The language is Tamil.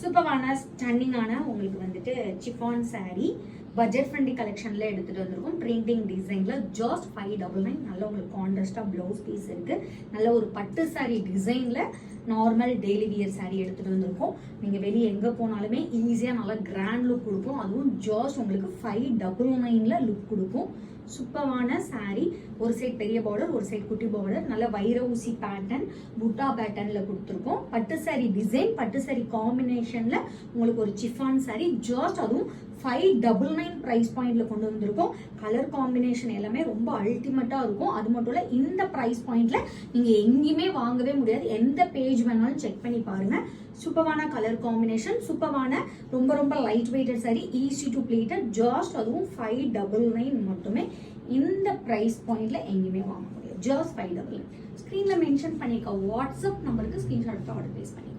சூப்பரான ஸ்டன்னிங்கான உங்களுக்கு வந்துட்டு சிஃபான் சாரீ பட்ஜெட் ஃப்ரெண்ட்லி கலெக்ஷன்ல எடுத்துட்டு வந்திருக்கும். பிரிண்டிங் டிசைன்ல ஜஸ்ட் 599. நல்ல உங்களுக்கு கான்ட்ராஸ்டா பிளவுஸ் பீஸ் இருக்கு. நல்ல ஒரு பட்டு சாரீ டிசைன்ல நார்மல் டெய்லி வியர் சாரீ எடுத்துட்டு வந்திருக்கோம். நீங்க வெளியே எங்க போனாலுமே ஈஸியா நல்லா கிராண்ட் லுக் கொடுக்கும். அதுவும் ஜஸ்ட் உங்களுக்கு 599ல லுக் கொடுக்கும். சூப்பரான சாரீ. ஒரு சைட் பெரிய பார்டர், ஒரு சைட் குட்டி பார்டர், நல்ல வைர ஊசி பேட்டர்ன், புட்டா பேட்டர்ன்ல கொடுத்துருக்கோம். பட்டு சாரீ டிசைன், பட்டு சாரீ காம்பினேஷன்ல உங்களுக்கு ஒரு சிஃபான் சாரீ ஜஸ்ட் அதுவும் 599 பிரைஸ் பாயிண்ட்ல கொண்டு வந்திருக்கோம். கலர் காம்பினேஷன் எல்லாமே ரொம்ப அல்டிமேட்டா இருக்கும். அது மட்டும் இல்ல இந்த பிரைஸ் பாயிண்ட்ல நீங்க எங்கேயுமே வாங்கவே முடியாது. எந்த பேஜ் வேணாலும் செக் பண்ணி பாருங்க. சூப்பரான கலர் காம்பினேஷன், சூப்பரான ரொம்ப ரொம்ப light weighted sari, easy to pleated, just அதுவும் 599 மட்டுமே. இந்த பிரைஸ் பாயிண்ட்ல எங்கேயுமே வாங்க முடியாது. ஜஸ்ட் 599. ஸ்கிரீன்ல மென்ஷன் பண்ணிக்க வாட்ஸ்அப் நம்பருக்கு ஸ்கிரீன்ஷாட் எடுத்து ஆர்டர் பிளேஸ் பண்ணி